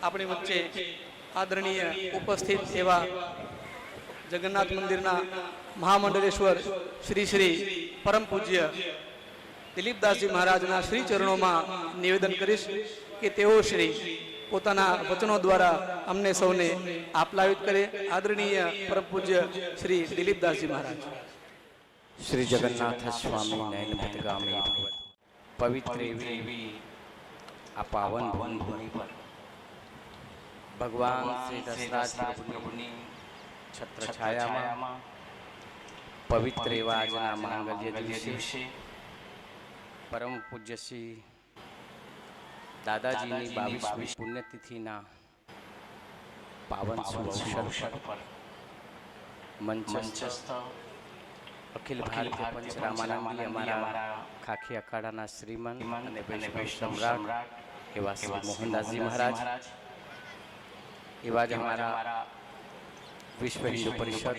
अपनी वच्चे आदरणीय उपस्थित एवं जगन्नाथ मंदिरना महामंडलेश्वर श्री श्री परम पूज्य दिलीपदासजी महाराजना श्री चरणों में निवेदन करीश कि तेओ श्री पोताना वचनों द्वारा अमने सौने आप्लावित करे। आदरणीय परम पूज्य श्री दिलीपदासजी महाराज। श्री जगन्नाथ स्वामी नयन पथगामी पवित्र एवी आ पावन भूमि पर भगवान श्री दशराज प्रभुनी छत्र छाया में पवित्र एवा आजना मांगल्य दिवसे परम पूज्य श्री दादाजी 22મી पुण्यतिथिना पावन अवसर पर मंचस्थ अखिल भारतीय पंचरामानंदी अमारा खाखी अखाड़ा श्रीमंत वैष्णव सम्राट एवं श्री मोहनदासजी महाराज एवं हमारा विश्व हिंदू परिषद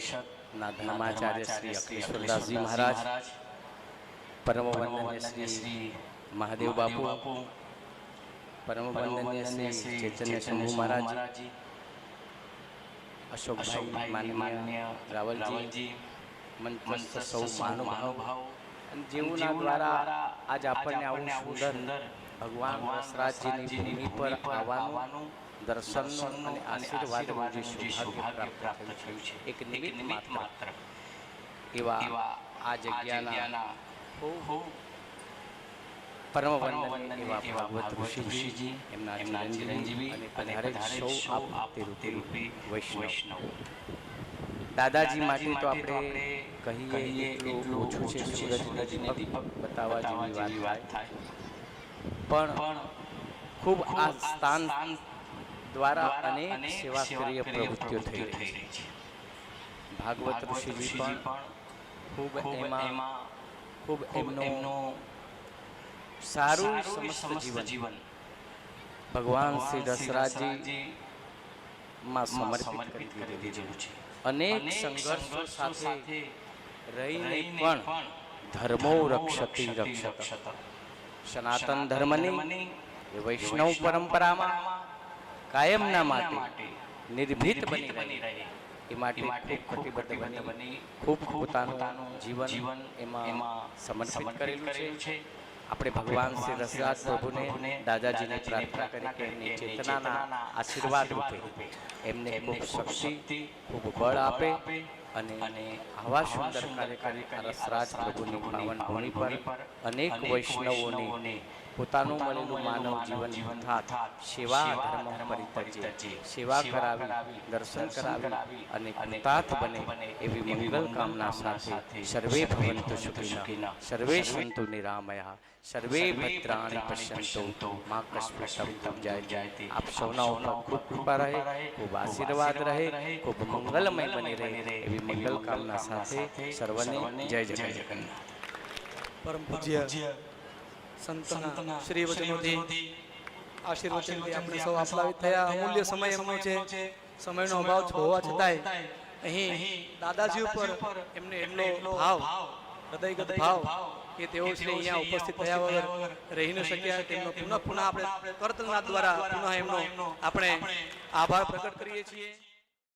ना धर्माचार्य श्री अखिलेश्वरदासजी महाराज, परम वंदनीय श्री महादेव बापू, परम वंदनीय श्री चैतन्य शंभू महाराज, अशोक भाई माननीय रावल जी, मंच सौ महानुभाव जीवना द्वारा आज आपने आवुं सुंदर भगवान दशराजजी भूमि पर आवानुं दर्शन અને આશીર્વાદનું જે સૌભાગ્ય પ્રાપ્ત થયું છે એક નિમિત્ત માત્ર એવા આ જગ્યાના પરમ વંદનીય એવા ભાગવત ઋષિજી એમના ચિરંજીવી અને પધારેલ સૌ આપતી રૂપી વૈષ્ણવ દાદાજી માટે તો આપણે કહીએ એટલું ઓછું છે। સૂરજને દીપક બતાવવા જેવી વાત થાય પણ ખૂબ આ સ્થાન द्वारा अनेक सेवाकार्य प्रवृत्तिओ थई रही है। भागवत ऋषिजी पण खूब एमनो सारू समस्त जीवन भगवान श्री दशराजी में समर्पित करी दीधुं छे। अनेक संघर्षों साथे रहीने पण धर्मो रक्षति रक्षत सनातन धर्मनी वैष्णव परंपरा में कायम ना माटे निर्भीत बनी रहे ए माटे खूब कटिबद्ध बनी खूब पोतानुं जीवन एमां समर्पित करेलुं छे। આપણે ભગવાન શ્રી દશરથ પ્રભુને દાદાજીને પ્રાર્થના કરી કે એમની ચેતનાના આશીર્વાદ રૂપે એમને ખૂબ શક્તિ ખૂબ બળ આપે અને આવા સુંદર કાર્યકારી દશરથ પ્રભુની પાવન ભૂમિ પર અનેક વૈષ્ણવોને પોતાનું મળેલું માનવ જીવન થાત સેવા ધર્મ પરિત્યજ્ય સેવા કરાવી દર્શન કરાવી અને કૃતાર્થ બને એવી મંગલ કામના સાથે સર્વે ભવन्तु સુખિનઃ સર્વે સन्तु નિરામયા સર્વે ભદ્રાણિ પશ્યन्तु મા કસ્મૃતમ જયતે। આપ સૌના ઉપર ખૂબ કૃપા રહે, ખૂબ આશીર્વાદ રહે, ખૂબ મંગલમય બની રહે એવી મંગલ કામના સાથે સર્વને જય જગન્નાથ। परम पूज्य संतना श्री वचनोथी आशीर्वचनथी આપણે સૌ આપ્લાવિત થયા। અમૂલ્ય સમય એમનો છે, સમયનો અભાવ હોવા છતાંય અહીં દાદાજી ઉપર એમને એટલો ભાવ હૃદયગત ભાવ કે તેઓ શ્રી અહીંયા ઉપસ્થિત થયા વગર રહી ન શક્યા। તેમનો પુનઃ આપણે કર્તના દ્વારા પુનઃ એમનો આપણે આભાર પ્રકટ કરીએ છીએ।